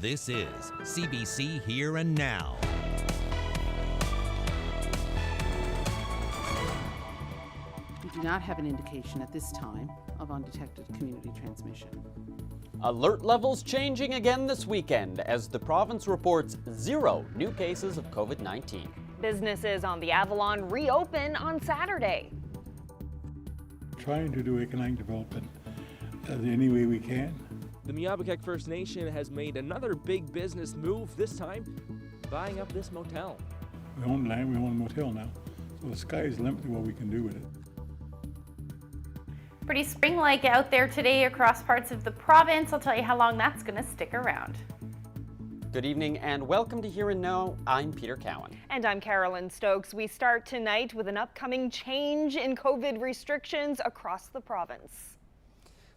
This is CBC Here and Now. We do not have an indication at this time of undetected community transmission. Alert levels changing again this weekend as the province reports 0 new cases of COVID-19. Businesses on the Avalon reopen on Saturday. Trying to do economic development any way we can. The Miabakek First Nation has made another big business move, this time buying up this motel. We own land, we own a motel now, so the sky is the limit to what we can do with it. Pretty spring-like out there today across parts of the province. I'll tell you how long that's going to stick around. Good evening and welcome to Here and Now. I'm Peter Cowan. And I'm Carolyn Stokes. We start tonight with an upcoming change in COVID restrictions across the province.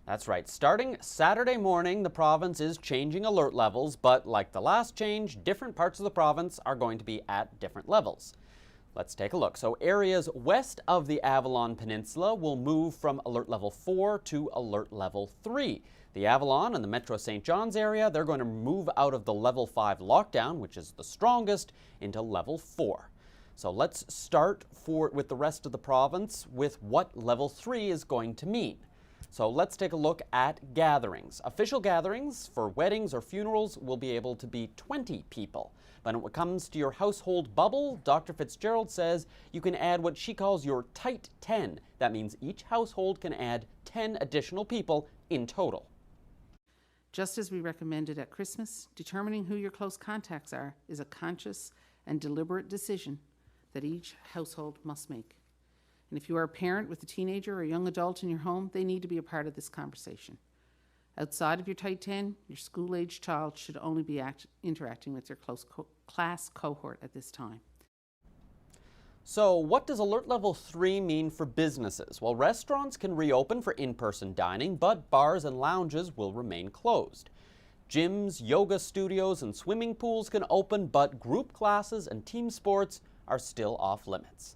That's right. Starting Saturday morning, the province is changing alert levels, but like the last change, different parts of the province are going to be at different levels. Let's take a look. So areas west of the Avalon Peninsula will move from alert level 4 to alert level 3. The Avalon and the Metro St. John's area, they're going to move out of the level 5 lockdown, which is the strongest, into level 4. So let's start with the rest of the province with what level 3 is going to mean. So let's take a look at gatherings. Official gatherings for weddings or funerals will be able to be 20 people. But when it comes to your household bubble, Dr. Fitzgerald says you can add what she calls your tight 10. That means each household can add 10 additional people in total. Just as we recommended at Christmas, determining who your close contacts are is a conscious and deliberate decision that each household must make. And if you are a parent with a teenager or a young adult in your home, they need to be a part of this conversation. Outside of your tight 10, your school-aged child should only be interacting with your close class cohort at this time. So what does alert level 3 mean for businesses? Well, restaurants can reopen for in-person dining, but bars and lounges will remain closed. Gyms, yoga studios, and swimming pools can open, but group classes and team sports are still off limits.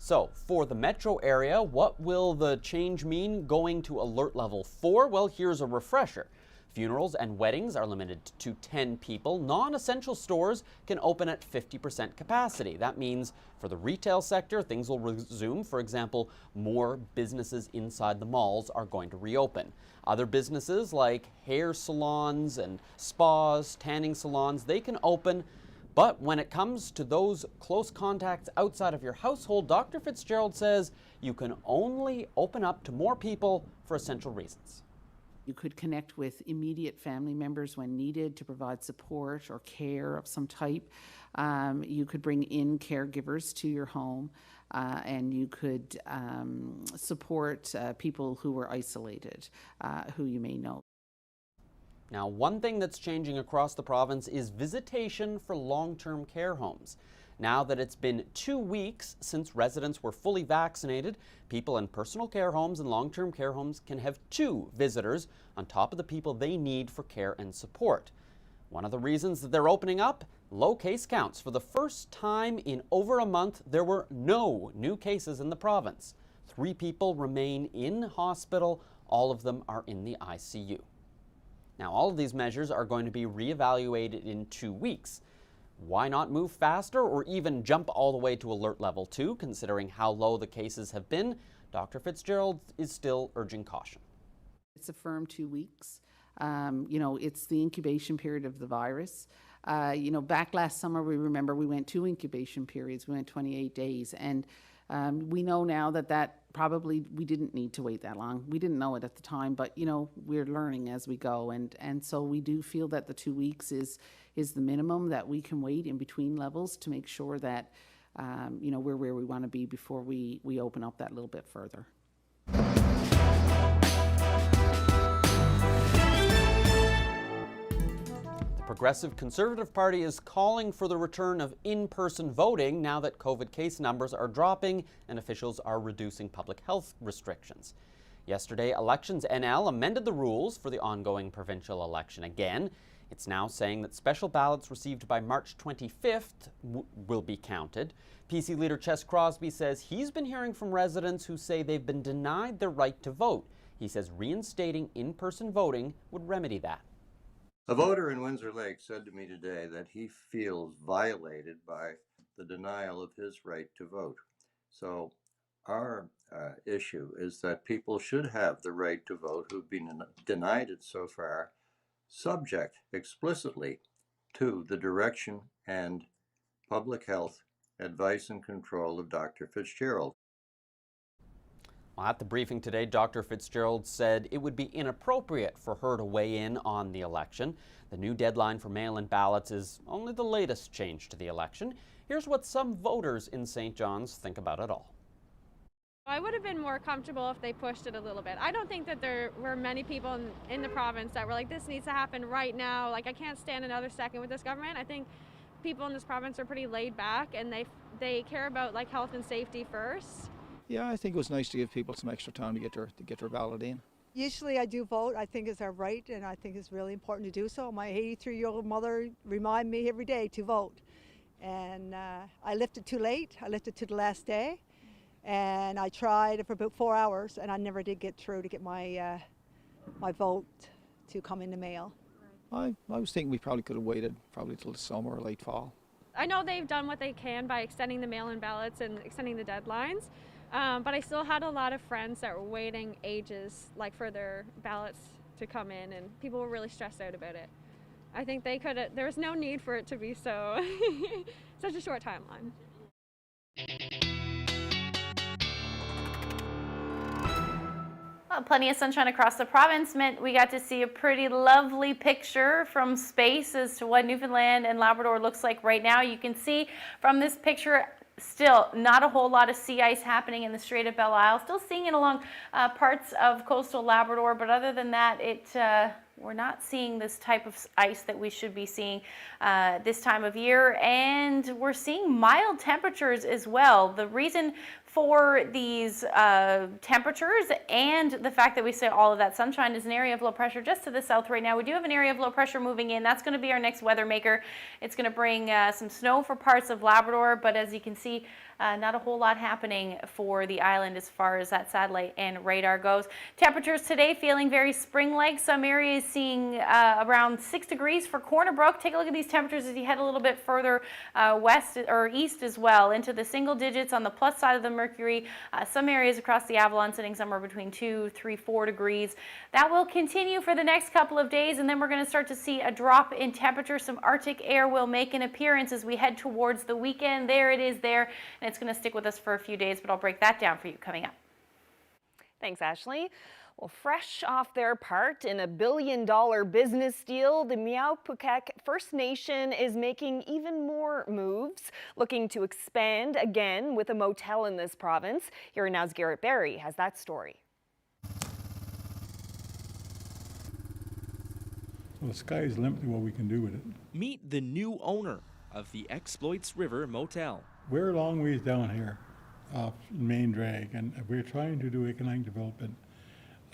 So, for the metro area, what will the change mean going to alert level 4? Well, here's a refresher. Funerals and weddings are limited to 10 people. Non-essential stores can open at 50% capacity. That means for the retail sector, things will resume. For example, more businesses inside the malls are going to reopen. Other businesses like hair salons and spas, tanning salons, they can open. But when it comes to those close contacts outside of your household, Dr. Fitzgerald says you can only open up to more people for essential reasons. You could connect with immediate family members when needed to provide support or care of some type. You could bring in caregivers to your home, and you could support people who were isolated, who you may know. Now, one thing that's changing across the province is visitation for long-term care homes. Now that it's been 2 weeks since residents were fully vaccinated, people in personal care homes and long-term care homes can have 2 visitors on top of the people they need for care and support. One of the reasons that they're opening up, low case counts. For the first time in over a month, there were no new cases in the province. 3 people remain in hospital. All of them are in the ICU. Now, all of these measures are going to be reevaluated in 2 weeks. Why not move faster or even jump all the way to alert level 2, considering how low the cases have been? Dr. Fitzgerald is still urging caution. It's a firm 2 weeks. It's the incubation period of the virus. Back last summer, we remember we went 2 incubation periods. We went 28 days. And we know now that probably we didn't need to wait that long. We didn't know it at the time, but we're learning as we go, and so we do feel that the 2 weeks is the minimum that we can wait in between levels to make sure that we're where we want to be before we open up that little bit further. The Progressive Conservative Party is calling for the return of in-person voting now that COVID case numbers are dropping and officials are reducing public health restrictions. Yesterday, Elections NL amended the rules for the ongoing provincial election again. It's now saying that special ballots received by March 25th will be counted. PC leader Ches Crosby says he's been hearing from residents who say they've been denied their right to vote. He says reinstating in-person voting would remedy that. A voter in Windsor Lake said to me today that he feels violated by the denial of his right to vote. So our issue is that people should have the right to vote who've been denied it so far, subject explicitly to the direction and public health advice and control of Dr. Fitzgerald. Well, at the briefing today, Dr. Fitzgerald said it would be inappropriate for her to weigh in on the election. The new deadline for mail-in ballots is only the latest change to the election. Here's what some voters in St. John's think about it all. I would have been more comfortable if they pushed it a little bit. I don't think that there were many people in the province that were like, this needs to happen right now. Like, I can't stand another second with this government. I think people in this province are pretty laid back, and they care about like health and safety first. Yeah, I think it was nice to give people some extra time to get their ballot in. Usually I do vote. I think it's our right, and I think it's really important to do so. My 83-year-old mother reminds me every day to vote. And I left it too late. I left it to the last day. And I tried for about 4 hours, and I never did get through to get my my vote to come in the mail. I was thinking we probably could have waited probably till the summer or late fall. I know they've done what they can by extending the mail-in ballots and extending the deadlines, but I still had a lot of friends that were waiting ages like for their ballots to come in, and people were really stressed out about it. I think they could have, there was no need for it to be so such a short timeline. Well, plenty of sunshine across the province meant we got to see a pretty lovely picture from space as to what Newfoundland and Labrador looks like right now. You can see from this picture still not a whole lot of sea ice happening in the Strait of Belle Isle. Still seeing it along parts of coastal Labrador, but other than that, we're not seeing this type of ice that we should be seeing this time of year, and we're seeing mild temperatures as well. The reason for these temperatures and the fact that we see all of that sunshine is an area of low pressure just to the south right now. We do have an area of low pressure moving in. That's going to be our next weather maker. It's going to bring some snow for parts of Labrador, but as you can see, not a whole lot happening for the island as far as that satellite and radar goes. Temperatures today feeling very spring-like. Some areas seeing around 6 degrees for Corner Brook. Take a look at these temperatures as you head a little bit further west or east as well into the single digits on the plus side of the mercury. Some areas across the Avalon sitting somewhere between 2, 3, 4 degrees. That will continue for the next couple of days, and then we're going to start to see a drop in temperature. Some Arctic air will make an appearance as we head towards the weekend. There it is there. And it's going to stick with us for a few days, but I'll break that down for you coming up. Thanks, Ashley. Well, fresh off their part in a billion-dollar business deal, the Mi'kmaq First Nation is making even more moves, looking to expand again with a motel in this province. Here now's Garrett Barry has that story. Well, the sky is the limit to what we can do with it. Meet the new owner of the Exploits River Motel. We're a long ways down here off Main Drag, and we're trying to do economic development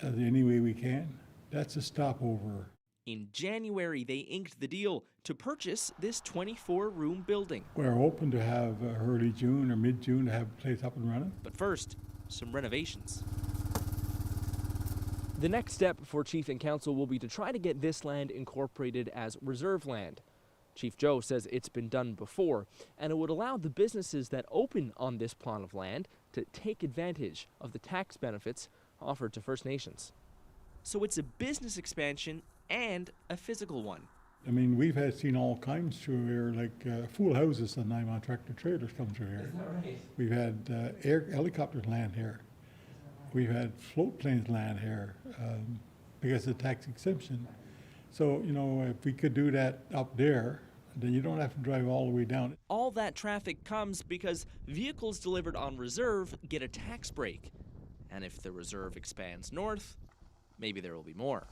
any way we can. That's a stopover. In January, they inked the deal to purchase this 24-room building. We're open to have early June or mid-June to have the place up and running. But first, some renovations. The next step for Chief and Council will be to try to get this land incorporated as reserve land. Chief Joe says it's been done before, and it would allow the businesses that open on this plot of land to take advantage of the tax benefits offered to First Nations. So it's a business expansion and a physical one. I mean, we've seen all kinds through here, like full houses and I'm on tractor trailers come through here. Is that right? We've had helicopters land here. We've had float planes land here because of tax exemption. So, you know, if we could do that up there, then you don't have to drive all the way down. All that traffic comes because vehicles delivered on reserve get a tax break. And if the reserve expands north, maybe there will be more.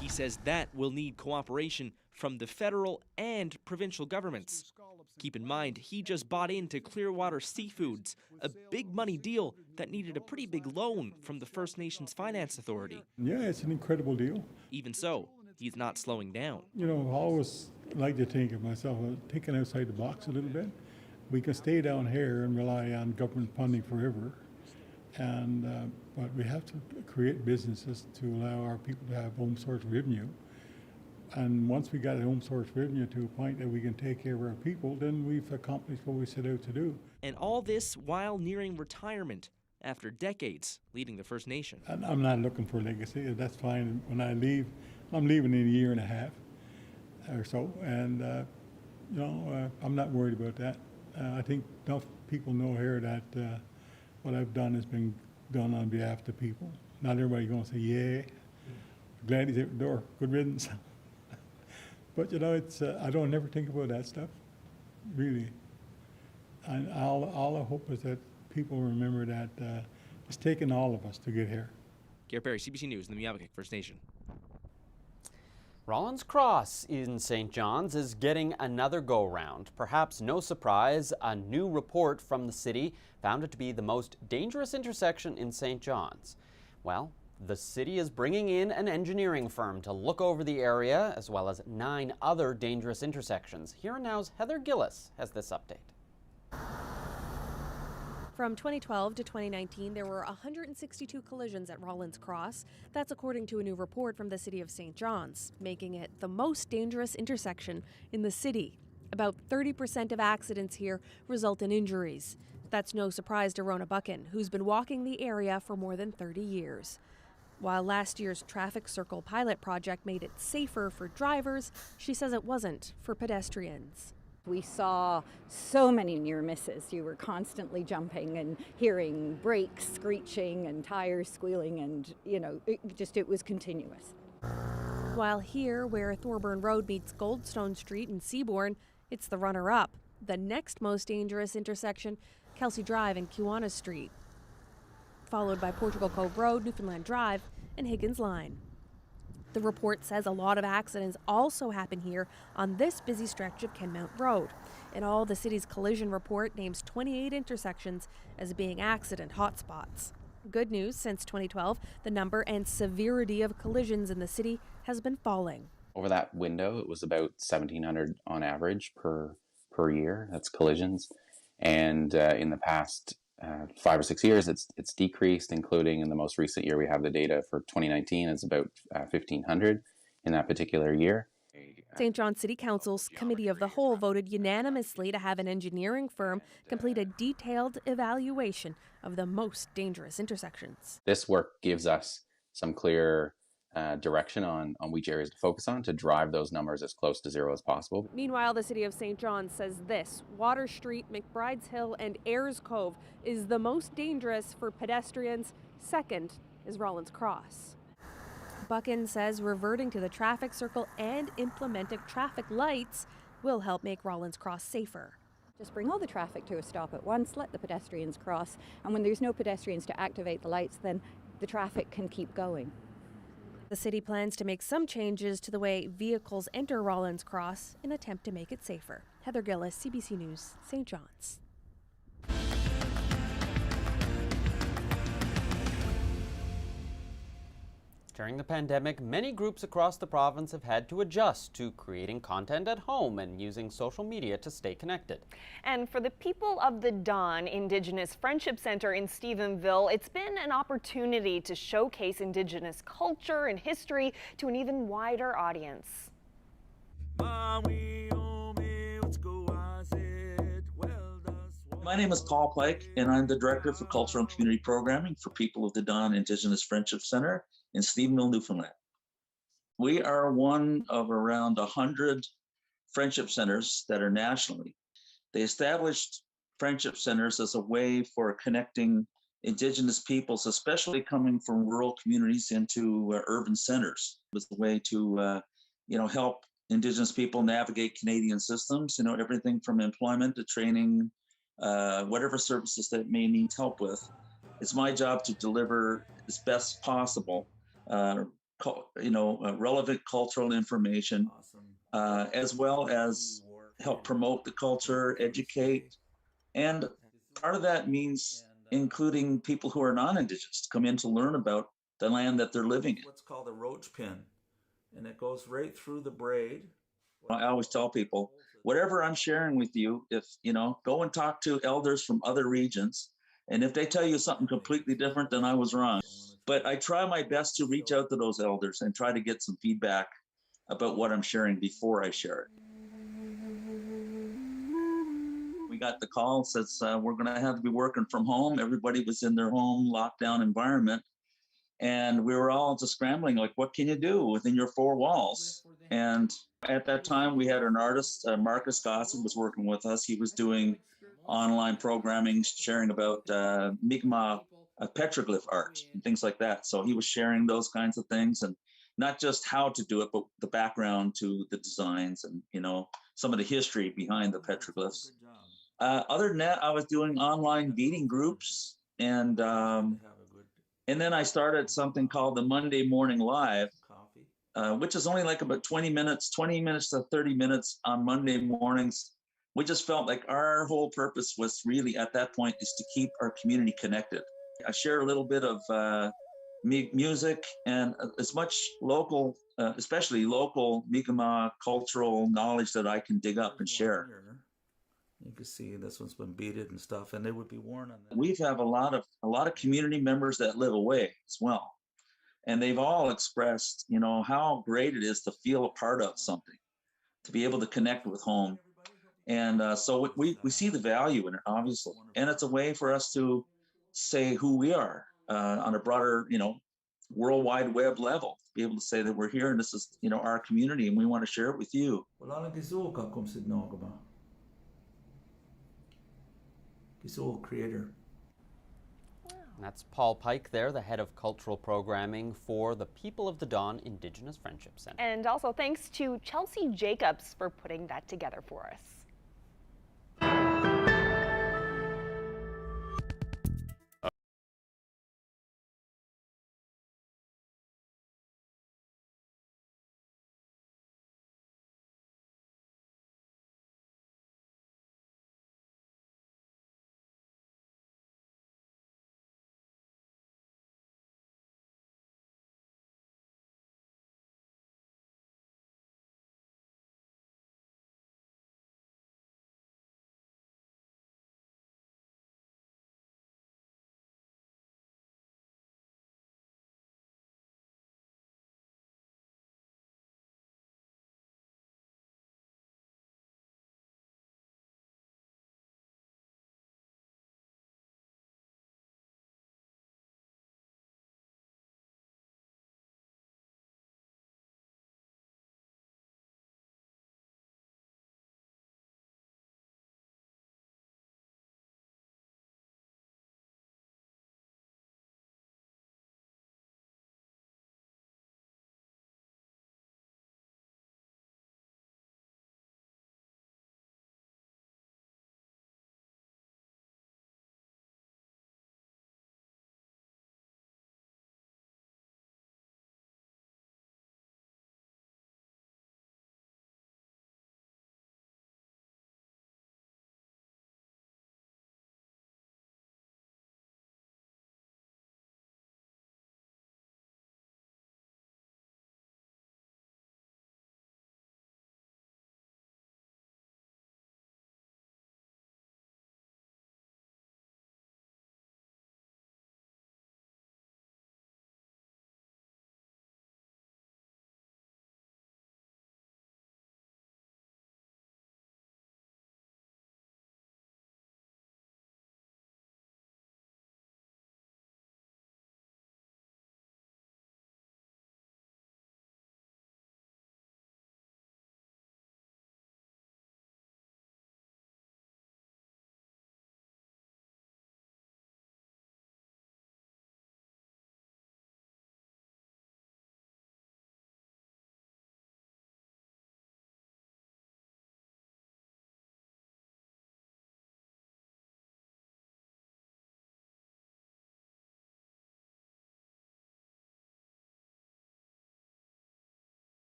He says that will need cooperation from the federal and provincial governments. Keep in mind, he just bought into Clearwater Seafoods, a big money deal that needed a pretty big loan from the First Nations Finance Authority. Yeah, it's an incredible deal. Even so, he's not slowing down. You know, I always like to think of myself thinking outside the box a little bit. We can stay down here and rely on government funding forever, And but we have to create businesses to allow our people to have home source revenue. And once we got a home source revenue to a point that we can take care of our people, then we've accomplished what we set out to do. And all this while nearing retirement after decades leading the First Nation. And I'm not looking for legacy. That's fine. When I leave, I'm leaving in a year and a half or so, and I'm not worried about that. I think enough people know here that what I've done has been done on behalf of the people. Not everybody's going to say, yeah, glad he's out the door, good riddance. But it's I don't never think about that stuff, really. And all I hope is that people remember that it's taken all of us to get here. Garrett Berry, CBC News in the Miawpukek First Nation. Rollins Cross in St. John's is getting another go-round. Perhaps no surprise, a new report from the city found it to be the most dangerous intersection in St. John's. Well, the city is bringing in an engineering firm to look over the area, as well as 9 other dangerous intersections. Huron Now's Heather Gillis has this update. From 2012 to 2019, there were 162 collisions at Rollins Cross. That's according to a new report from the city of St. John's, making it the most dangerous intersection in the city. About 30% of accidents here result in injuries. That's no surprise to Rona Buchan, who's been walking the area for more than 30 years. While last year's traffic circle pilot project made it safer for drivers, she says it wasn't for pedestrians. We saw so many near misses. You were constantly jumping and hearing brakes screeching and tires squealing, and it was continuous. While here, where Thorburn Road meets Goldstone Street in Seabourn, it's the runner-up. The next most dangerous intersection, Kelsey Drive and Kiwanis Street, followed by Portugal Cove Road, Newfoundland Drive, and Higgins Line. The report says a lot of accidents also happen here on this busy stretch of Kenmount Road. In all, the city's collision report names 28 intersections as being accident hotspots. Good news, since 2012, the number and severity of collisions in the city has been falling. Over that window, it was about 1,700 on average per year. That's collisions. And in the past 5 or 6 years, it's decreased, including in the most recent year. We have the data for 2019. It's about 1,500 in that particular year. St. John City Council's Committee of the Whole voted unanimously to have an engineering firm complete a detailed evaluation of the most dangerous intersections. This work gives us some clear direction on which areas to focus on to drive those numbers as close to zero as possible. Meanwhile, the city of St. John says this: Water Street, McBride's Hill, and Ayers Cove is the most dangerous for pedestrians. Second is Rollins Cross. Buchan says reverting to the traffic circle and implementing traffic lights will help make Rollins Cross safer. Just bring all the traffic to a stop at once, let the pedestrians cross, and when there's no pedestrians to activate the lights, then the traffic can keep going. The city plans to make some changes to the way vehicles enter Rollins Cross in an attempt to make it safer. Heather Gillis, CBC News, St. John's. During the pandemic, many groups across the province have had to adjust to creating content at home and using social media to stay connected. And for the people of the Dawn Indigenous Friendship Center in Stephenville, it's been an opportunity to showcase Indigenous culture and history to an even wider audience. My name is Paul Pike, and I'm the Director for Cultural and Community Programming for People of the Dawn Indigenous Friendship Center in Stephenville, Newfoundland. We are one of around 100 friendship centers that are nationally. They established friendship centers as a way for connecting Indigenous peoples, especially coming from rural communities, into urban centers. It was a way to help Indigenous people navigate Canadian systems, everything from employment to training, whatever services that may need help with. It's my job to deliver as best possible, relevant cultural information, as well as help promote the culture, educate. And part of that means including people who are non-Indigenous to come in to learn about the land that they're living in. What's called a roach pin, and it goes right through the braid. I always tell people, whatever I'm sharing with you, if go and talk to elders from other regions, And if they tell you something completely different, then I was wrong. But I try my best to reach out to those elders and try to get some feedback about what I'm sharing before I share it. We got the call, says we're going to have to be working from home. Everybody was in their home lockdown environment. And we were all just scrambling, like, what can you do within your four walls? And at that time, we had an artist, Marcus Gossett was working with us. He was doing online programming, sharing about Mi'kmaq petroglyph art and things like that. So he was sharing those kinds of things, and not just how to do it, but the background to the designs and, you know, some of the history behind the petroglyphs. Other than that, I was doing online beading groups, and then I started something called the Monday Morning Live, which is only like about 20 minutes to 30 minutes on Monday mornings. We just felt like our whole purpose was really at that point is to keep our community connected. I share a little bit of music and as much local, especially local Mi'kmaq cultural knowledge that I can dig up and share. You can see this one's been beaded and stuff, and they would be worn on that. We have a lot of community members that live away as well, and they've all expressed, you know, how great it is to feel a part of something, to be able to connect with home, and so we see the value in it, obviously, and it's a way for us to say who we are on a broader, you know, World Wide Web level. Be able to say that we're here and this is, you know, our community, and we want to share it with you. Creator. And that's Paul Pike there, the head of cultural programming for the People of the Dawn Indigenous Friendship Center. And also thanks to Chelsea Jacobs for putting that together for us.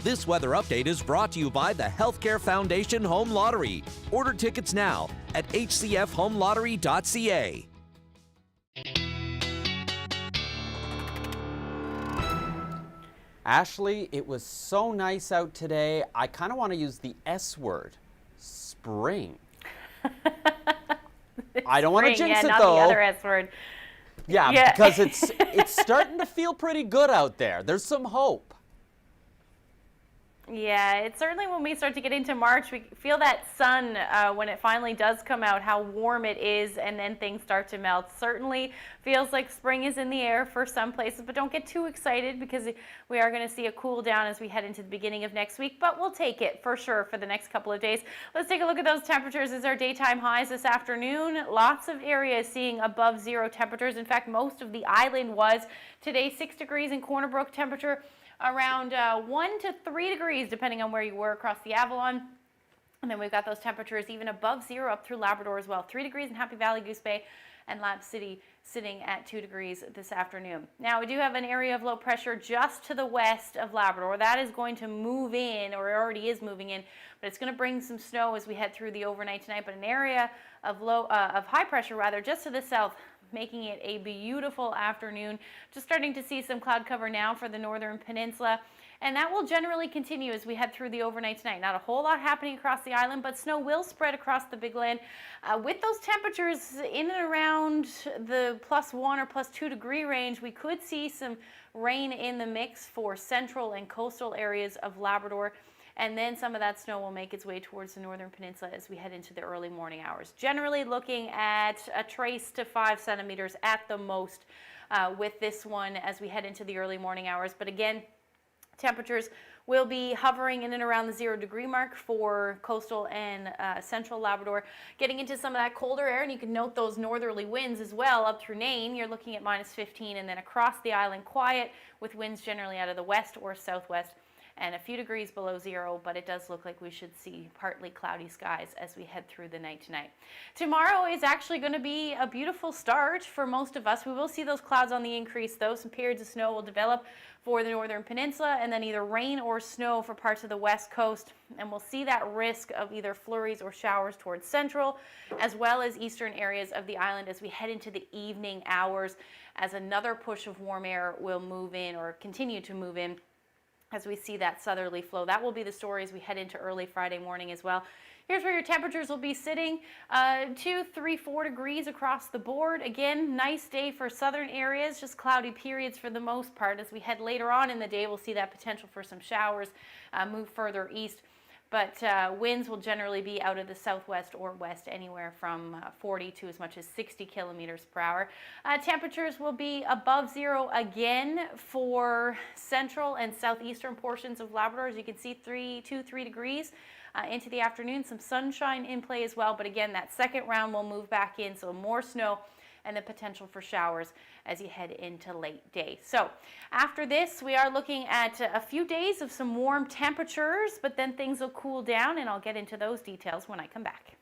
This weather update is brought to you by the Healthcare Foundation Home Lottery. Order tickets now at hcfhomelottery.ca. Ashley, it was so nice out today. I kind of want to use the S word, spring. I don't want to jinx it not though. The other S word. Yeah, because it's starting to feel pretty good out there. There's some hope. Yeah, it's certainly when we start to get into March, we feel that sun when it finally does come out, how warm it is, and then things start to melt. Certainly feels like spring is in the air for some places, but don't get too excited because we are going to see a cool down as we head into the beginning of next week, but we'll take it for sure for the next couple of days. Let's take a look at those temperatures as our daytime highs this afternoon. Lots of areas seeing above zero temperatures. In fact, most of the island was today. 6 degrees in Corner Brook, temperature around 1 to 3 degrees, depending on where you were across the Avalon. And then we've got those temperatures even above zero up through Labrador as well. 3 degrees in Happy Valley, Goose Bay, and Lab City sitting at 2 degrees this afternoon. Now, we do have an area of low pressure just to the west of Labrador. That is going to move in, or already is moving in, but it's going to bring some snow as we head through the overnight tonight. But an area of high pressure, rather, just to the south, making it a beautiful afternoon. Just starting to see some cloud cover now for the northern peninsula, and that will generally continue as we head through the overnight tonight. Not a whole lot happening across the island, but snow will spread across the Big Land. With those temperatures in and around the +1 or +2 degree range, we could see some rain in the mix for central and coastal areas of Labrador. And then some of that snow will make its way towards the northern peninsula as we head into the early morning hours. Generally looking at a trace to 5 centimeters at the most with this one as we head into the early morning hours. But again, temperatures will be hovering in and around the 0 degree mark for coastal and central Labrador. Getting into some of that colder air, and you can note those northerly winds as well up through Nain. You're looking at -15, and then across the island quiet with winds generally out of the west or southwest, and a few degrees below zero, but it does look like we should see partly cloudy skies as we head through the night tonight. Tomorrow is actually going to be a beautiful start for most of us. We will see those clouds on the increase though. Some periods of snow will develop for the northern peninsula, and then either rain or snow for parts of the west coast. And we'll see that risk of either flurries or showers towards central, as well as eastern areas of the island as we head into the evening hours, as another push of warm air will move in or continue to move in as we see that southerly flow. That will be the story as we head into early Friday morning as well. Here's where your temperatures will be sitting, 2, 3, 4 degrees across the board. Again, nice day for southern areas, just cloudy periods for the most part. As we head later on in the day, we'll see that potential for some showers move further east. But winds will generally be out of the southwest or west, anywhere from 40 to as much as 60 kilometers per hour. Temperatures will be above zero again for central and southeastern portions of Labrador. As you can see, 2, 3 degrees into the afternoon. Some sunshine in play as well. But again, that second round will move back in, so more snow and the potential for showers as you head into late day. So after this, we are looking at a few days of some warm temperatures, but then things will cool down, and I'll get into those details when I come back.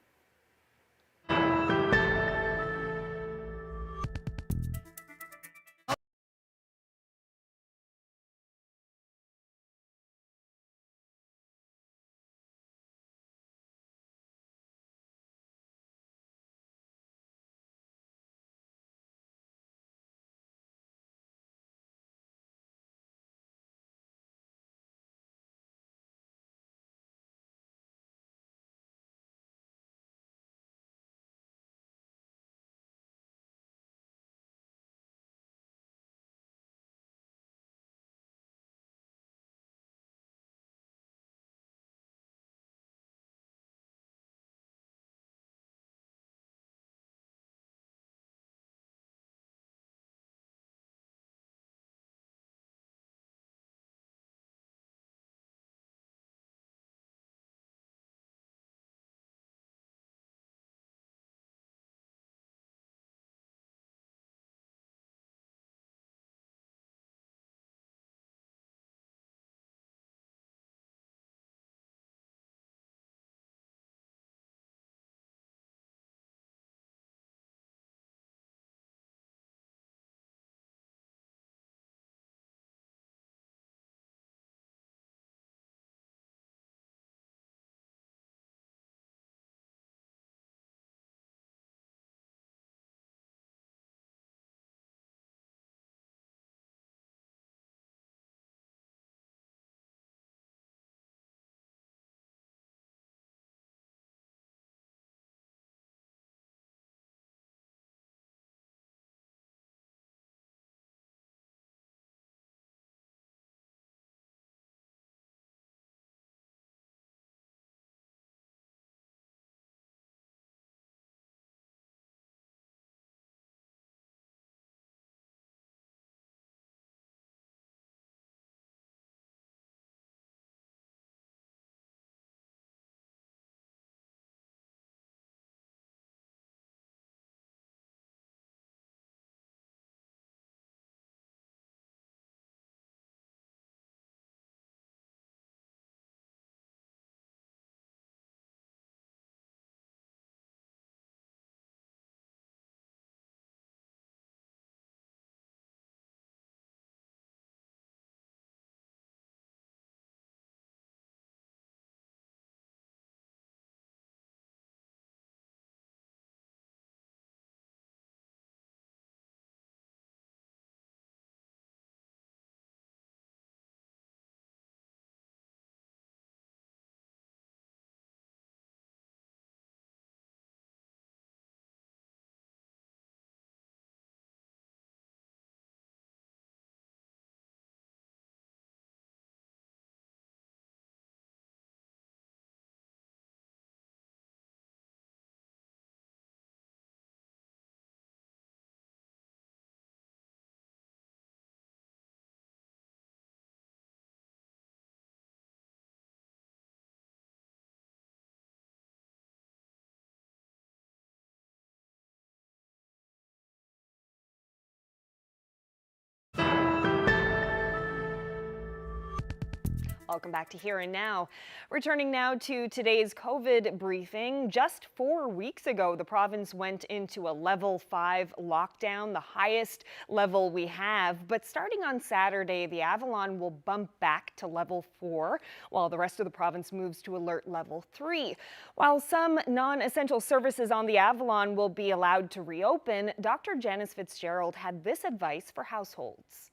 Welcome back to Here and Now. Returning now to today's COVID briefing. Just 4 weeks ago, the province went into a level 5 lockdown, the highest level we have. But starting on Saturday, the Avalon will bump back to level 4, while the rest of the province moves to alert level 3. While some non-essential services on the Avalon will be allowed to reopen, Dr. Janice Fitzgerald had this advice for households.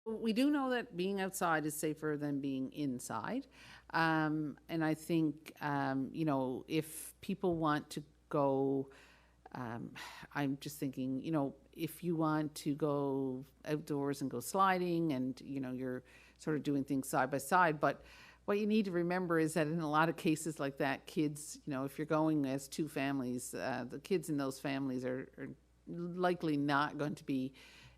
We do know that being outside is safer than being inside. And I think, you know, if people want to go, I'm just thinking, you know, if you want to go outdoors and go sliding and, you know, you're sort of doing things side by side. But what you need to remember is that in a lot of cases like that, kids, you know, if you're going as two families, the kids in those families are likely not going to be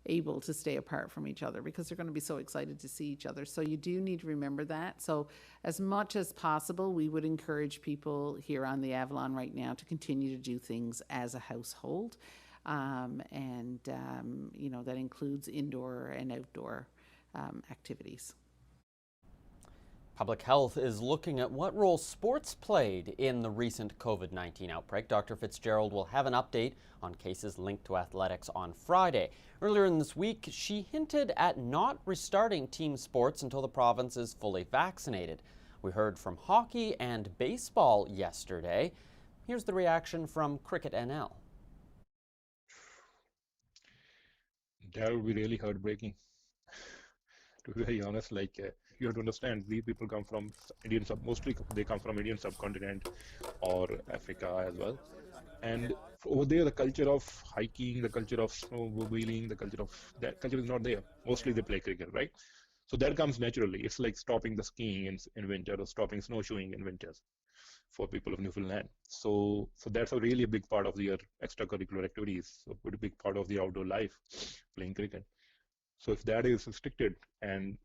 able to stay apart from each other because they're going to be so excited to see each other. So you do need to remember that. So as much as possible, we would encourage people here on the Avalon right now to continue to do things as a household. You know, that includes indoor and outdoor activities. Public Health is looking at what role sports played in the recent COVID-19 outbreak. Dr. Fitzgerald will have an update on cases linked to athletics on Friday. Earlier in this week, she hinted at not restarting team sports until the province is fully vaccinated. We heard from hockey and baseball yesterday. Here's the reaction from Cricket NL. That would be really heartbreaking. To be very honest, you have to understand, these people come from mostly they come from Indian subcontinent or Africa as well. And over there, the culture of hiking, the culture of snowmobiling, that culture is not there. Mostly they play cricket, right? So that comes naturally. It's like stopping the skiing in winter or stopping snowshoeing in winters for people of Newfoundland. So that's a really big part of their extracurricular activities. So a big part of the outdoor life, playing cricket. So if that is restricted and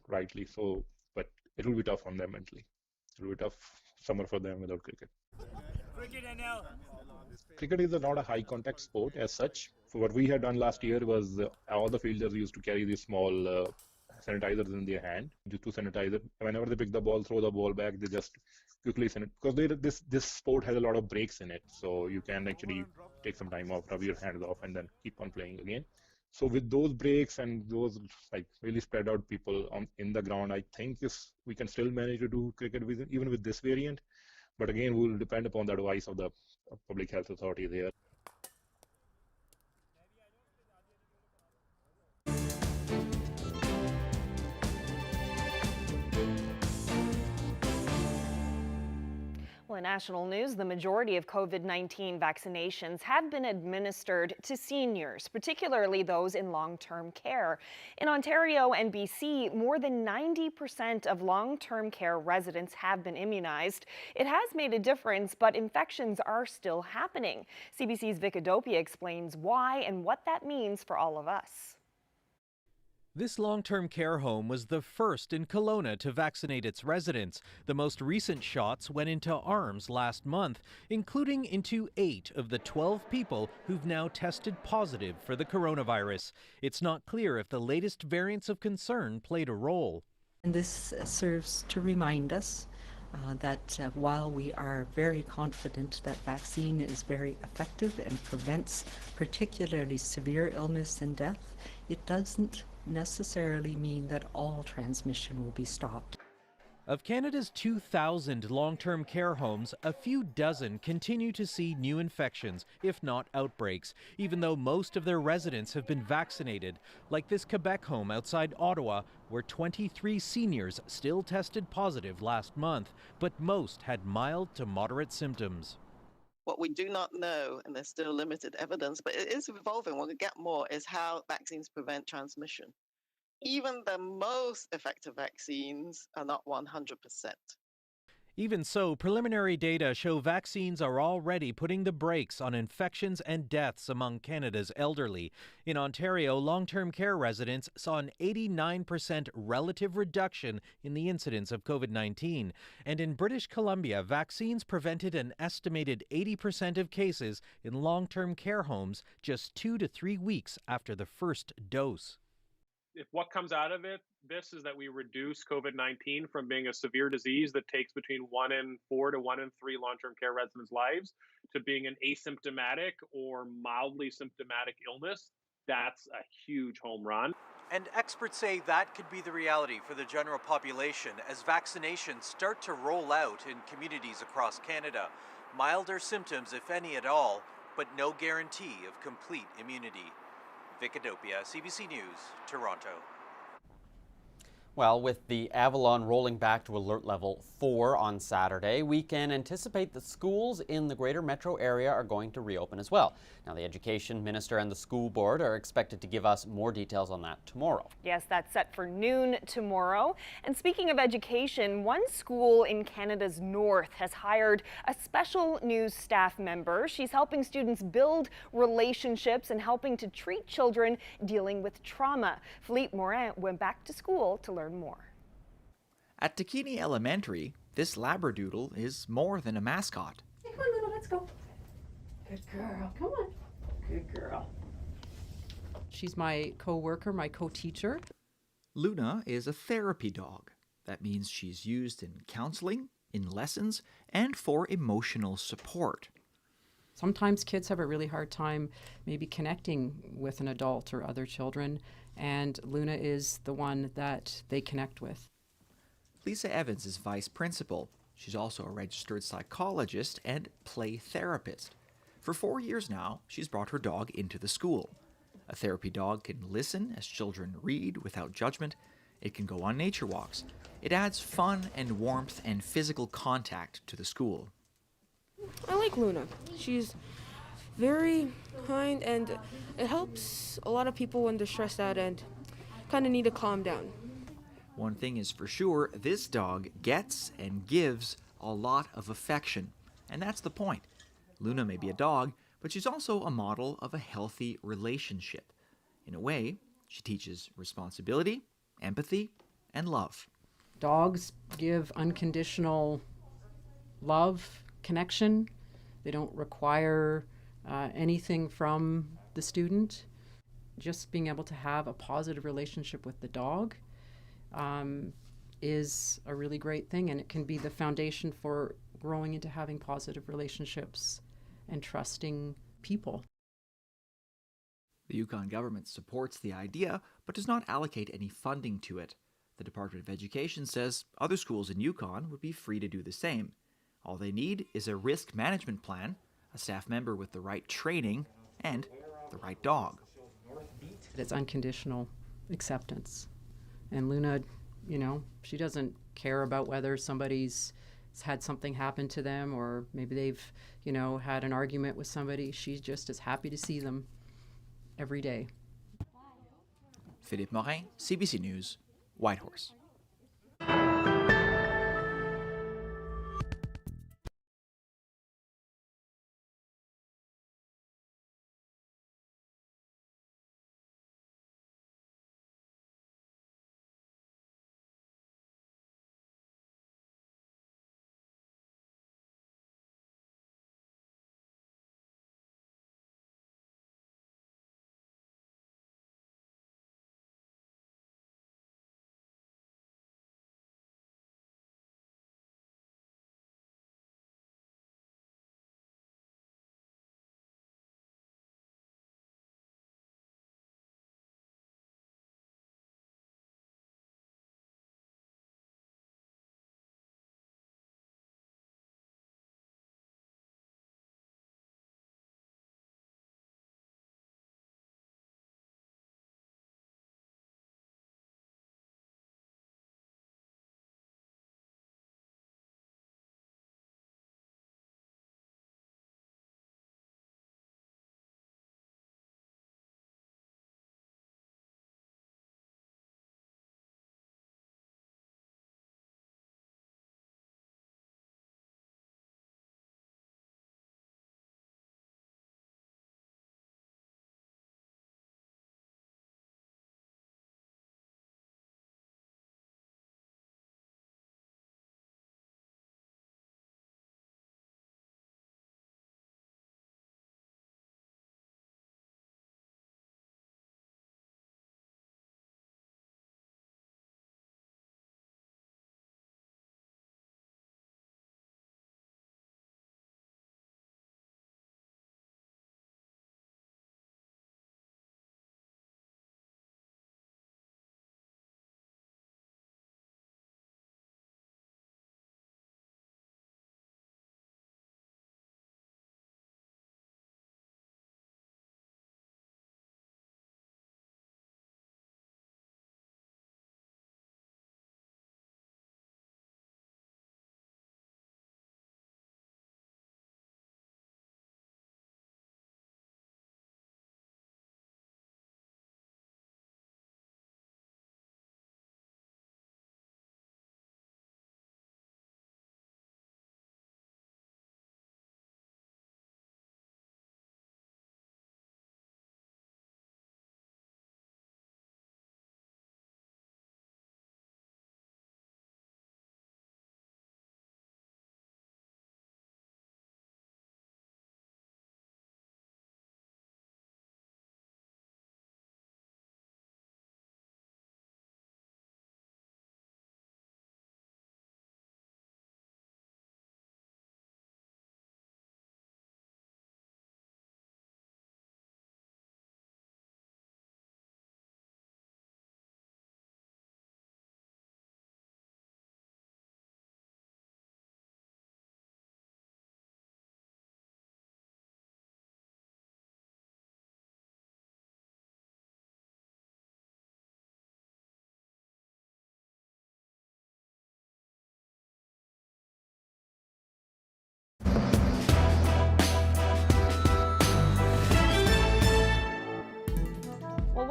rightly so, but it will be tough on them mentally. It will be tough summer for them without cricket. Cricket is not a high contact sport as such. So what we had done last year was all the fielders used to carry these small sanitizers in their hand to sanitize it. Whenever they pick the ball, throw the ball back, they just quickly sanitize, because this sport has a lot of breaks in it. So you can actually take some time off, rub your hands off, and then keep on playing again. So with those breaks and those really spread out people in the ground, I think we can still manage to do cricket even with this variant. But again, we will depend upon the advice of the public health authority there. Well, in national news, the majority of COVID-19 vaccinations have been administered to seniors, particularly those in long-term care. In Ontario and BC, more than 90% of long-term care residents have been immunized. It has made a difference, but infections are still happening. CBC's Vic Adopia explains why and what that means for all of us. This long-term care home was the first in Kelowna to vaccinate its residents. The most recent shots went into arms last month, including into 8 of the 12 people who've now tested positive for the coronavirus. It's not clear if the latest variants of concern played a role. And this serves to remind us that while we are very confident that vaccine is very effective and prevents particularly severe illness and death, it doesn't necessarily mean that all transmission will be stopped. Of Canada's 2,000 long-term care homes, a few dozen continue to see new infections, if not outbreaks, even though most of their residents have been vaccinated, like this Quebec home outside Ottawa, where 23 seniors still tested positive last month, but most had mild to moderate symptoms. What we do not know, and there's still limited evidence, but it is evolving, we'll get more, is how vaccines prevent transmission. Even the most effective vaccines are not 100%. Even so, preliminary data show vaccines are already putting the brakes on infections and deaths among Canada's elderly. In Ontario, long-term care residents saw an 89% relative reduction in the incidence of COVID-19. And in British Columbia, vaccines prevented an estimated 80% of cases in long-term care homes just 2 to 3 weeks after the first dose. If what comes out of it this is that we reduce COVID-19 from being a severe disease that takes between 1 in 4 to 1 in 3 long-term care residents' lives to being an asymptomatic or mildly symptomatic illness. That's a huge home run. And experts say that could be the reality for the general population as vaccinations start to roll out in communities across Canada. Milder symptoms, if any at all, but no guarantee of complete immunity. Vic Adopia, CBC News, Toronto. Well, with the Avalon rolling back to alert level 4 on Saturday, we can anticipate that schools in the greater metro area are going to reopen as well. Now, the Education Minister and the school board are expected to give us more details on that tomorrow. Yes, that's set for noon tomorrow. And speaking of education, one school in Canada's north has hired a special news staff member. She's helping students build relationships and helping to treat children dealing with trauma. Philippe Morin went back to school to learn more. At Takini Elementary, this Labradoodle is more than a mascot. Hey, come on, Luna, let's go. Good girl, come on. Good girl. She's my co-worker, my co-teacher. Luna is a therapy dog. That means she's used in counseling, in lessons, and for emotional support. Sometimes kids have a really hard time maybe connecting with an adult or other children, and Luna is the one that they connect with. Lisa Evans is vice principal. She's also a registered psychologist and play therapist. For 4 years now, she's brought her dog into the school. A therapy dog can listen as children read without judgment. It can go on nature walks. It adds fun and warmth and physical contact to the school. I like Luna. She's very kind, and it helps a lot of people when they're stressed out and kind of need to calm down. One thing is for sure, this dog gets and gives a lot of affection. And that's the point. Luna may be a dog, but she's also a model of a healthy relationship. In a way, she teaches responsibility, empathy, and love. Dogs give unconditional love, connection. They don't require anything from the student. Just being able to have a positive relationship with the dog is a really great thing, and it can be the foundation for growing into having positive relationships and trusting people. The Yukon government supports the idea, but does not allocate any funding to it. The Department of Education says other schools in Yukon would be free to do the same. All they need is a risk management plan, a staff member with the right training, and the right dog. It's unconditional acceptance. And Luna, she doesn't care about whether somebody's had something happen to them or maybe they've, had an argument with somebody. She's just as happy to see them every day. Philippe Morin, CBC News, Whitehorse.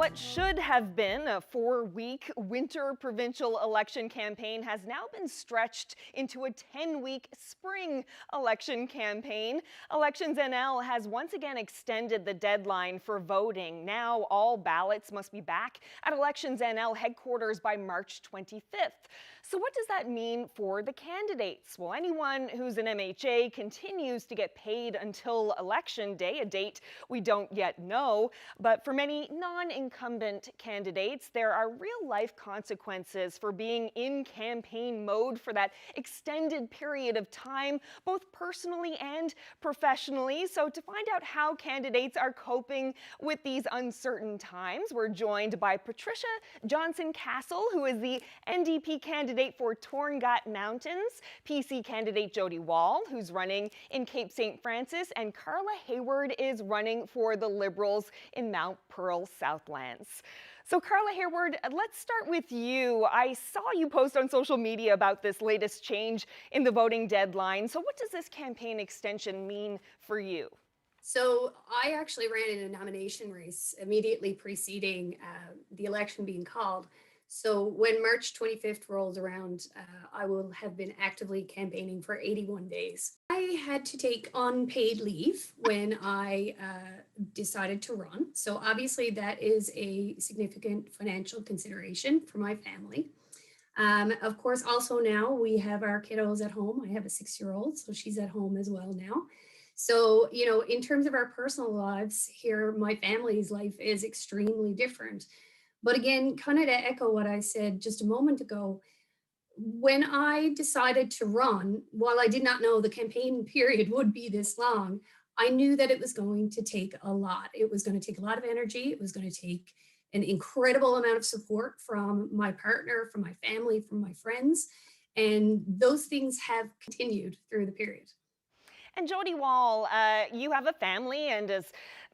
What should have been a 4-week winter provincial election campaign has now been stretched into a 10-week spring election campaign. Elections NL has once again extended the deadline for voting. Now all ballots must be back at Elections NL headquarters by March 25th. So what does that mean for the candidates? Well, anyone who's an MHA continues to get paid until Election Day, a date we don't yet know. But for many non-incumbent candidates, there are real-life consequences for being in campaign mode for that extended period of time, both personally and professionally. So to find out how candidates are coping with these uncertain times, we're joined by Patricia Johnson-Castle, who is the NDP candidate for Torngat Mountains, PC candidate Jody Wall, who's running in Cape St. Francis, and Carla Hayward is running for the Liberals in Mount Pearl Southlands. So Carla Hayward, let's start with you. I saw you post on social media about this latest change in the voting deadline. So what does this campaign extension mean for you? So I actually ran in a nomination race immediately preceding the election being called. So when March 25th rolls around, I will have been actively campaigning for 81 days. I had to take unpaid leave when I decided to run. So obviously that is a significant financial consideration for my family. Of course, also now we have our kiddos at home. I have a 6-year-old, so she's at home as well now. So, you know, in terms of our personal lives here, my family's life is extremely different. But again, kind of to echo what I said just a moment ago, when I decided to run, while I did not know the campaign period would be this long, I knew that it was going to take a lot. It was going to take a lot of energy. It was going to take an incredible amount of support from my partner, from my family, from my friends. And those things have continued through the period. And Jody Wall, you have a family, and as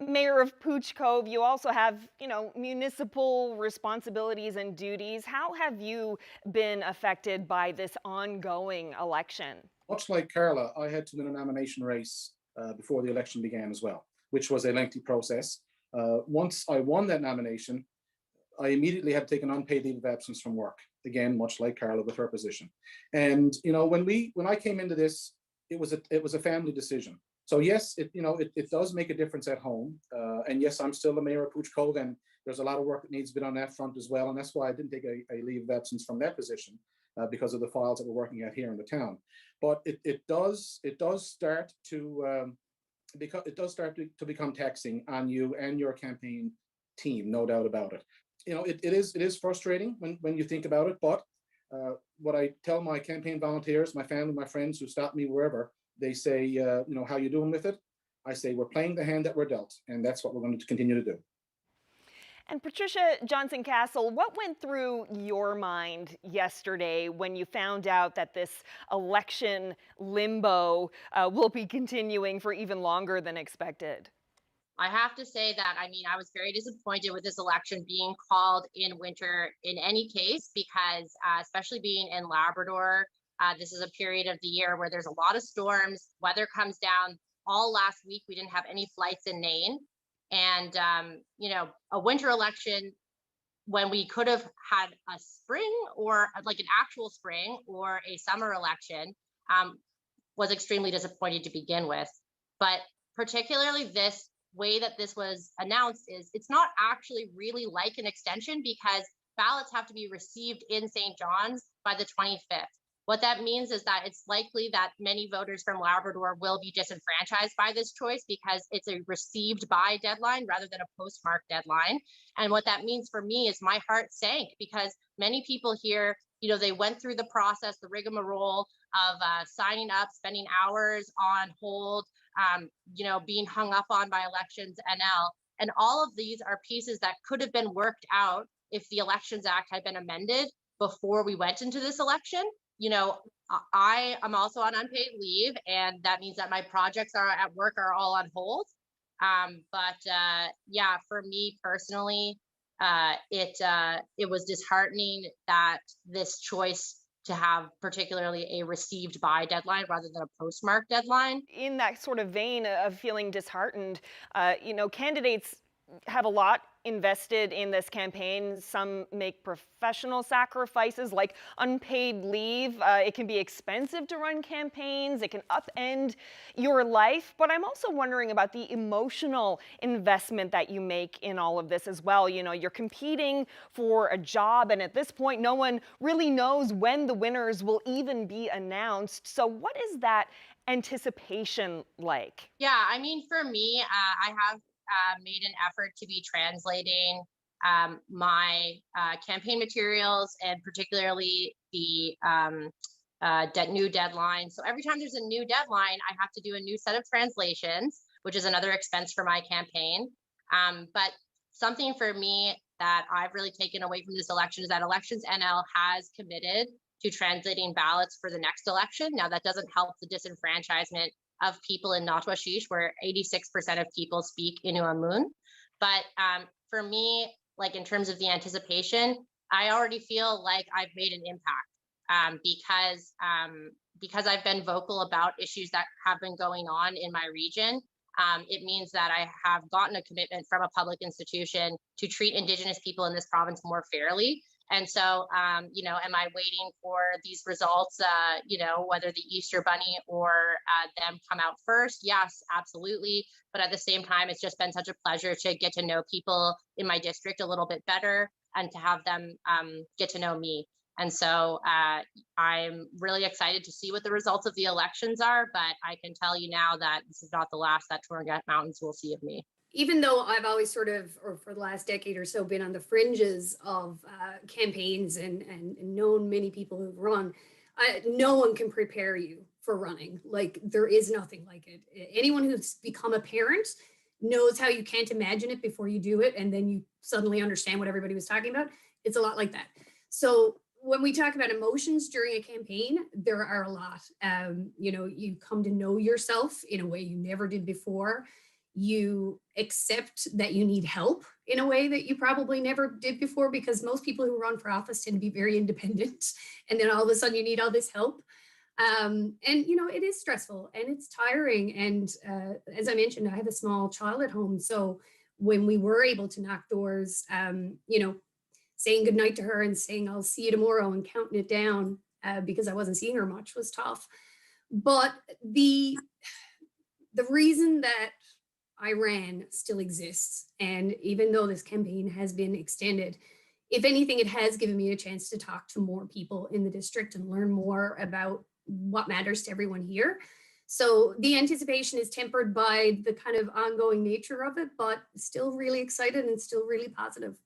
mayor of Pooch Cove, you also have, you know, municipal responsibilities and duties. How have you been affected by this ongoing election? Much like Carla, I had to win a nomination race before the election began as well, which was a lengthy process. Once I won that nomination, I immediately had to take an unpaid leave of absence from work. Again, much like Carla with her position. And you know, when I came into this, it was a family decision. So yes, it does make a difference at home. And yes, I'm still the mayor of Pooch Cove, and there's a lot of work that needs to be done on that front as well. And that's why I didn't take a leave of absence from that position because of the files that we're working at here in the town. But it does start to become taxing on you and your campaign team, no doubt about it. You know, it is frustrating when you think about it, but what I tell my campaign volunteers, my family, my friends who stop me wherever, they say, you know, how you doing with it? I say, we're playing the hand that we're dealt, and that's what we're going to continue to do. And Patricia Johnson-Castle, what went through your mind yesterday when you found out that this election limbo will be continuing for even longer than expected? I have to say that, I mean, I was very disappointed with this election being called in winter in any case, because especially being in Labrador, this is a period of the year where there's a lot of storms, weather comes down. All last week, we didn't have any flights in Nain. And, you know, a winter election when we could have had a spring or like an actual spring or a summer election was extremely disappointing to begin with. But particularly this way that this was announced is it's not actually really like an extension, because ballots have to be received in St. John's by the 25th. What that means is that it's likely that many voters from Labrador will be disenfranchised by this choice because it's a received by deadline rather than a postmark deadline. And what that means for me is my heart sank, because many people here, you know, they went through the process, the rigmarole of signing up, spending hours on hold, you know, being hung up on by Elections NL. And all of these are pieces that could have been worked out if the Elections Act had been amended before we went into this election. You know, I am also on unpaid leave, and that means that my projects are at work are all on hold. Yeah, for me personally, it was disheartening that this choice to have particularly a received by deadline rather than a postmark deadline. In that sort of vein of feeling disheartened, you know, candidates have a lot invested in this campaign. Some make professional sacrifices like unpaid leave. It can be expensive to run campaigns. It can upend your life. But I'm also wondering about the emotional investment that you make in all of this as well. You know, you're competing for a job, and at this point, no one really knows when the winners will even be announced. So what is that anticipation like? Yeah, I mean, for me, I have made an effort to be translating my campaign materials, and particularly the new deadline. So every time there's a new deadline, I have to do a new set of translations, which is another expense for my campaign. But something for me that I've really taken away from this election is that Elections NL has committed to translating ballots for the next election. Now, that doesn't help the disenfranchisement of people in Natwashish, where 86% of people speak Inuamun. But for me, like in terms of the anticipation, I already feel like I've made an impact because I've been vocal about issues that have been going on in my region. It means that I have gotten a commitment from a public institution to treat Indigenous people in this province more fairly. And so, you know, am I waiting for these results, you know, whether the Easter Bunny or them come out first? Yes, absolutely. But at the same time, it's just been such a pleasure to get to know people in my district a little bit better and to have them get to know me. And so I'm really excited to see what the results of the elections are. But I can tell you now that this is not the last that Torngat Mountains will see of me. Even though I've always sort of, or for the last decade or so, been on the fringes of campaigns and known many people who've run, no one can prepare you for running. Like, there is nothing like it. Anyone who's become a parent knows how you can't imagine it before you do it, and then you suddenly understand what everybody was talking about. It's a lot like that. So when we talk about emotions during a campaign, there are a lot. You know, you come to know yourself in a way you never did before. You accept that you need help in a way that you probably never did before, because most people who run for office tend to be very independent, and then all of a sudden you need all this help. And you know, it is stressful and it's tiring. And as I mentioned, I have a small child at home. So when we were able to knock doors, you know, saying goodnight to her and saying I'll see you tomorrow and counting it down because I wasn't seeing her much was tough. But the reason that I ran still exists. And even though this campaign has been extended, if anything, it has given me a chance to talk to more people in the district and learn more about what matters to everyone here. So the anticipation is tempered by the kind of ongoing nature of it, but still really excited and still really positive.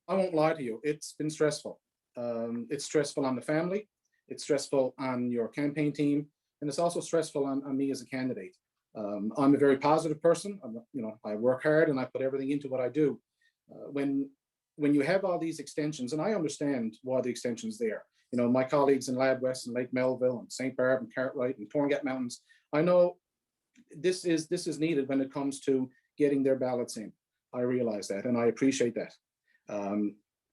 I won't lie to you, it's been stressful. It's stressful on the family, it's stressful on your campaign team, and it's also stressful on me as a candidate. I'm a very positive person. You know, I work hard and I put everything into what I do. When you have all these extensions, and I understand why the extension's there. You know, my colleagues in Lab West and Lake Melville and St. Barb and Cartwright and Torngat Mountains, I know this is needed when it comes to getting their ballots in. I realize that and I appreciate that.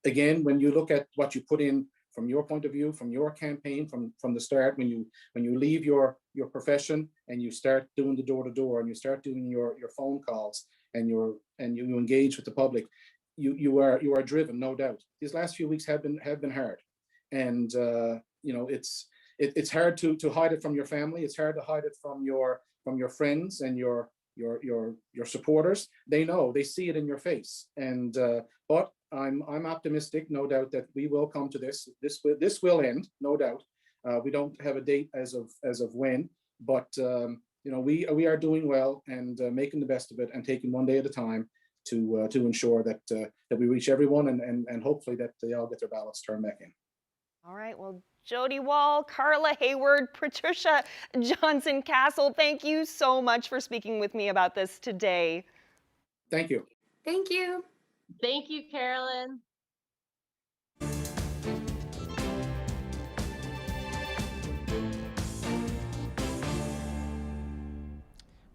Again, when you look at what you put in from your point of view, from your campaign, from the start, when you leave your profession and you start doing the door-to-door and you start doing your phone calls and you engage with the public, you are driven, no doubt. These last few weeks have been hard, and you know, it's hard to hide it from your family. It's hard to hide it from your friends and your supporters. They know, they see it in your face, and but I'm optimistic, no doubt, that we will come to this. This will end, no doubt. We don't have a date as of when, but you know, we are doing well and making the best of it and taking one day at a time to ensure that we reach everyone and hopefully that they all get their ballots turned back in. All right, well, Jody Wall, Carla Hayward, Patricia Johnson Castle, thank you so much for speaking with me about this today. Thank you. Thank you. Thank you, Carolyn.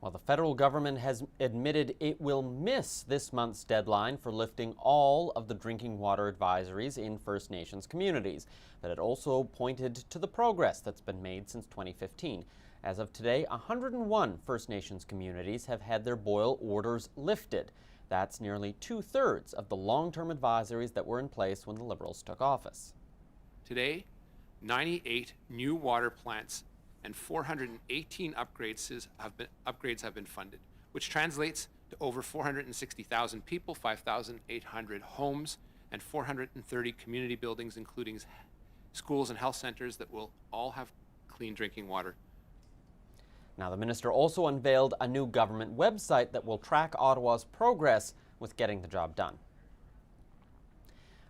Well, the federal government has admitted it will miss this month's deadline for lifting all of the drinking water advisories in First Nations communities. But it also pointed to the progress that's been made since 2015. As of today, 101 First Nations communities have had their boil orders lifted. That's nearly 2/3 of the long-term advisories that were in place when the Liberals took office. Today, 98 new water plants and 418 upgrades have been funded, which translates to over 460,000 people, 5,800 homes, and 430 community buildings, including schools and health centers that will all have clean drinking water. Now, the minister also unveiled a new government website that will track Ottawa's progress with getting the job done.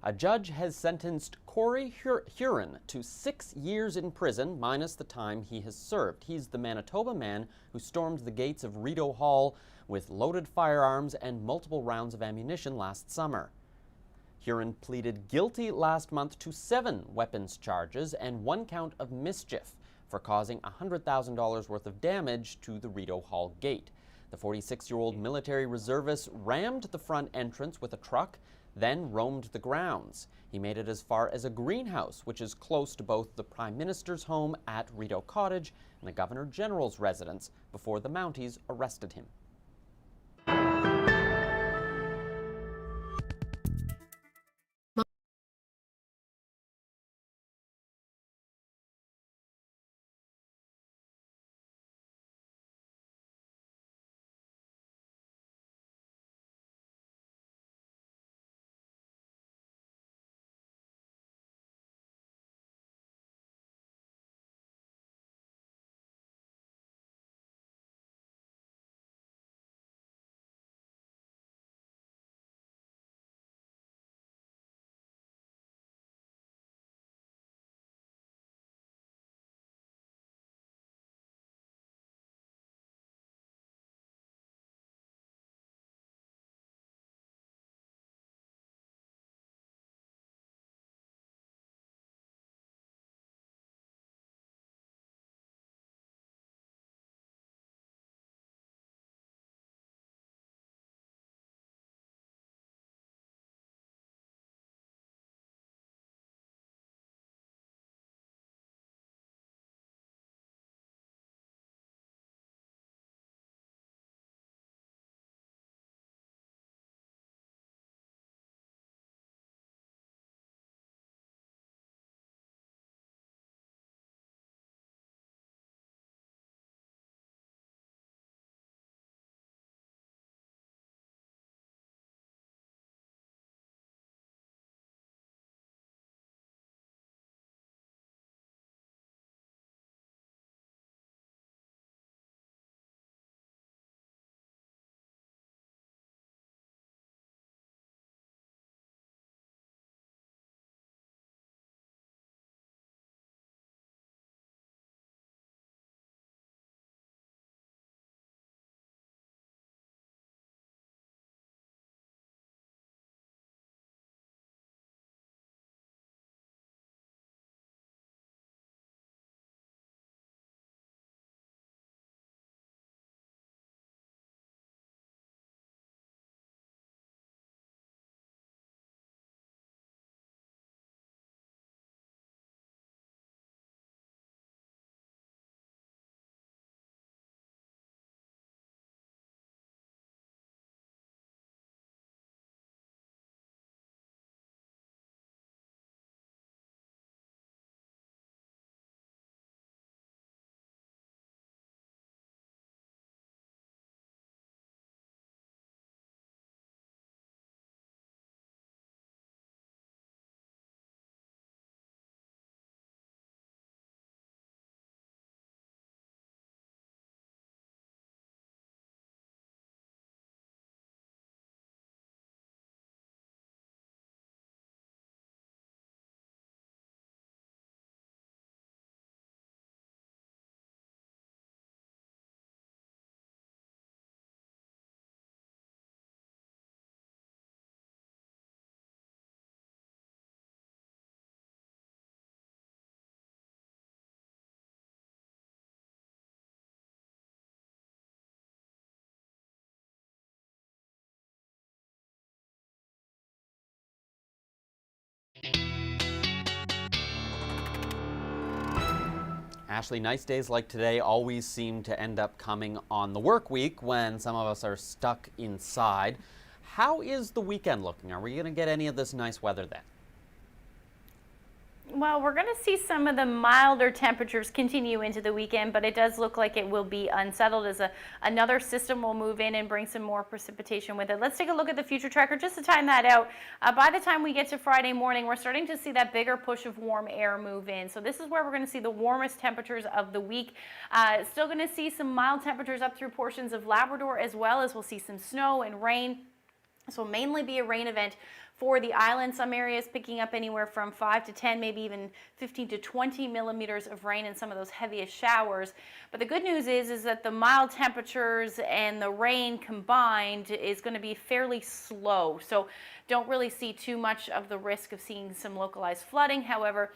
A judge has sentenced Corey Huron to 6 years in prison, minus the time he has served. He's the Manitoba man who stormed the gates of Rideau Hall with loaded firearms and multiple rounds of ammunition last summer. Huron pleaded guilty last month to 7 weapons charges and 1 count of mischief for causing $100,000 worth of damage to the Rideau Hall gate. The 46-year-old military reservist rammed the front entrance with a truck, then roamed the grounds. He made it as far as a greenhouse, which is close to both the Prime Minister's home at Rideau Cottage and the Governor General's residence, before the Mounties arrested him. Ashley, nice days like today always seem to end up coming on the work week when some of us are stuck inside. How is the weekend looking? Are we going to get any of this nice weather then? Well, we're going to see some of the milder temperatures continue into the weekend, but it does look like it will be unsettled as another system will move in and bring some more precipitation with it. Let's take a look at the future tracker just to time that out. By the time we get to Friday morning, we're starting to see that bigger push of warm air move in. So this is where we're going to see the warmest temperatures of the week. Still going to see some mild temperatures up through portions of Labrador, as well as we'll see some snow and rain. This will mainly be a rain event for the island. Some areas picking up anywhere from 5 to 10, maybe even 15 to 20 millimeters of rain in some of those heaviest showers. But the good news is that the mild temperatures and the rain combined is going to be fairly slow. So don't really see too much of the risk of seeing some localized flooding. However,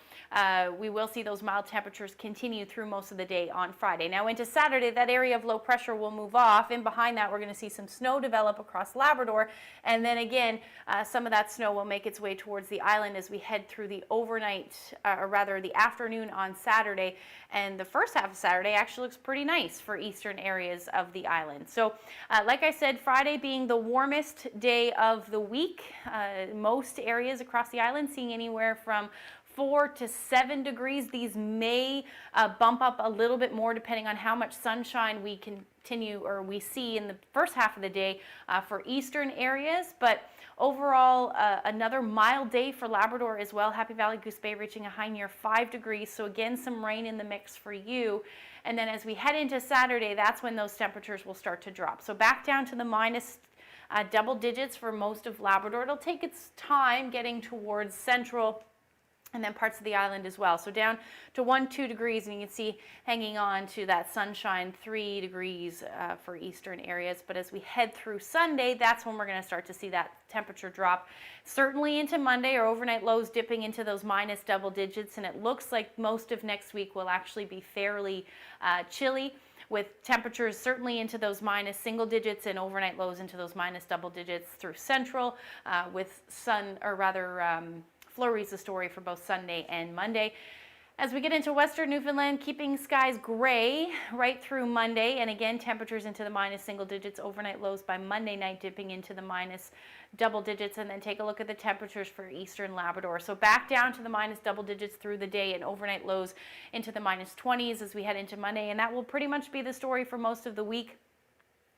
we will see those mild temperatures continue through most of the day on Friday. Now into Saturday, that area of low pressure will move off, and behind that we're going to see some snow develop across Labrador, and then again some of that snow will make its way towards the island as we head through the overnight, or rather the afternoon on Saturday. And the first half of Saturday actually looks pretty nice for eastern areas of the island. So like I said, Friday being the warmest day of the week, most areas across the island seeing anywhere from 4 to 7 degrees. These may bump up a little bit more depending on how much sunshine we continue or we see in the first half of the day for eastern areas. But overall, another mild day for Labrador as well. Happy Valley, Goose Bay reaching a high near 5 degrees. So again, some rain in the mix for you. And then as we head into Saturday, that's when those temperatures will start to drop. So back down to the minus double digits for most of Labrador. It'll take its time getting towards central and then parts of the island as well. So down to 1-2 degrees, and you can see hanging on to that sunshine, 3 degrees for eastern areas. But as we head through Sunday, that's when we're going to start to see that temperature drop. Certainly into Monday, our overnight lows dipping into those minus double digits, and it looks like most of next week will actually be fairly chilly, with temperatures certainly into those minus single digits and overnight lows into those minus double digits through central, with flurries the story for both Sunday and Monday. As we get into western Newfoundland, keeping skies gray right through Monday, and again temperatures into the minus single digits, overnight lows by Monday night dipping into the minus double digits. And then take a look at the temperatures for eastern Labrador. So back down to the minus double digits through the day, and overnight lows into the minus 20s as we head into Monday. And that will pretty much be the story for most of the week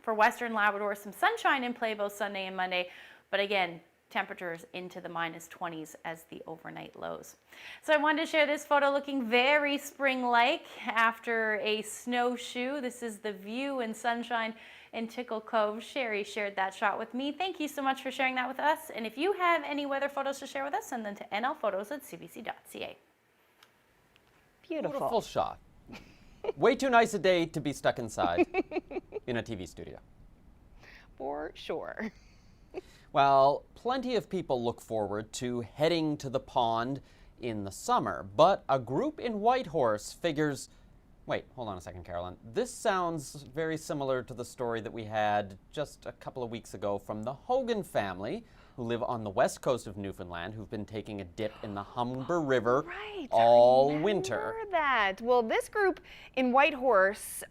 for western Labrador. Some sunshine in play both Sunday and Monday, but again, temperatures into the minus 20s as the overnight lows. So I wanted to share this photo looking very spring-like after a snowshoe. This is the view and sunshine in Tickle Cove. Sherry shared that shot with me. Thank you so much for sharing that with us. And if you have any weather photos to share with us, send them to nlphotos@cbc.ca. Beautiful shot. Way too nice a day to be stuck inside in a TV studio. For sure. Well, plenty of people look forward to heading to the pond in the summer, but a group in Whitehorse figures, wait, hold on a second, Carolyn. This sounds very similar to the story that we had just a couple of weeks ago from the Hogan family, who live on the west coast of Newfoundland, who've been taking a dip in the Humber River all winter. That. Well, this group in Whitehorse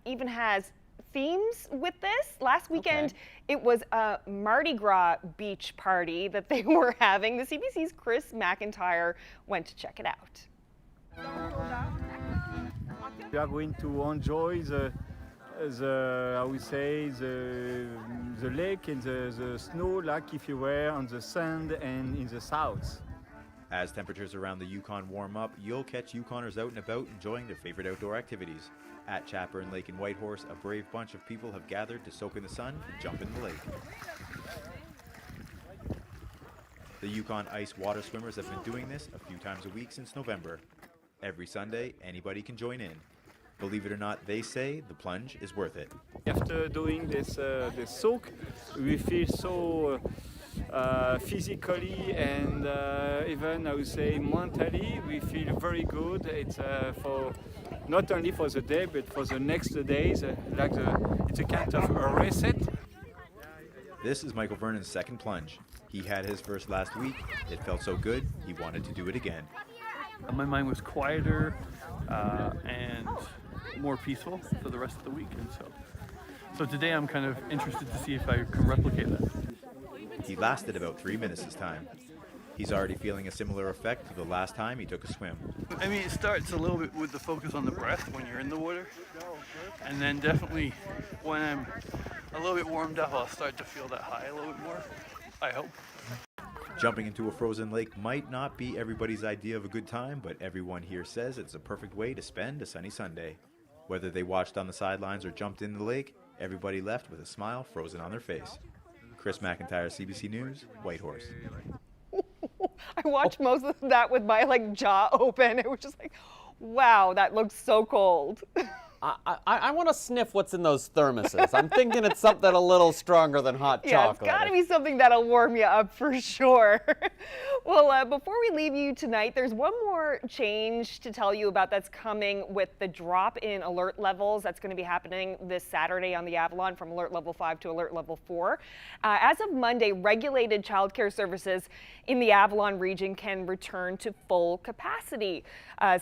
even has themes with this. Last weekend, it was a Mardi Gras beach party that they were having. The CBC's Chris McIntyre went to check it out. We are going to enjoy the I would say, the lake and the snow like if you were on the sand and in the south. As temperatures around the Yukon warm up, you'll catch Yukoners out and about enjoying their favorite outdoor activities. At Chappern Lake in Whitehorse, a brave bunch of people have gathered to soak in the sun and jump in the lake. The Yukon ice water swimmers have been doing this a few times a week since November. Every Sunday, anybody can join in. Believe it or not, they say the plunge is worth it. After doing this soak, we feel so physically and even I would say mentally, we feel very good. It's for not only for the day, but for the next days. It's a kind of a reset. This is Michael Vernon's second plunge. He had his first last week. It felt so good, he wanted to do it again. My mind was quieter and more peaceful for the rest of the week, and so today I'm kind of interested to see if I can replicate that. He lasted about 3 minutes this time. He's already feeling a similar effect to the last time he took a swim. I mean, it starts a little bit with the focus on the breath when you're in the water. And then definitely when I'm a little bit warmed up, I'll start to feel that high a little bit more, I hope. Jumping into a frozen lake might not be everybody's idea of a good time, but everyone here says it's a perfect way to spend a sunny Sunday. Whether they watched on the sidelines or jumped in the lake, everybody left with a smile frozen on their face. Chris McIntyre, CBC News, Whitehorse. I watched most of that with my jaw open. It was just like, wow, that looks so cold. I want to sniff what's in those thermoses. I'm thinking it's something a little stronger than hot chocolate. Yeah, it's got to be something that'll warm you up for sure. Well, before we leave you tonight, there's one more change to tell you about that's coming with the drop in alert levels. That's going to be happening this Saturday on the Avalon from alert level 5 to alert level 4. As of Monday, regulated childcare services in the Avalon region can return to full capacity.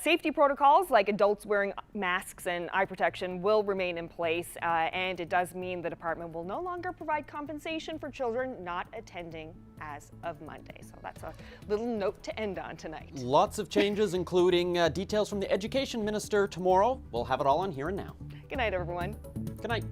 Safety protocols like adults wearing masks and eye protection will remain in place, and it does mean the department will no longer provide compensation for children not attending as of Monday. So that's a little note to end on tonight. Lots of changes, including details from the Education Minister tomorrow. We'll have it all on Here and Now. Good night, everyone. Good night.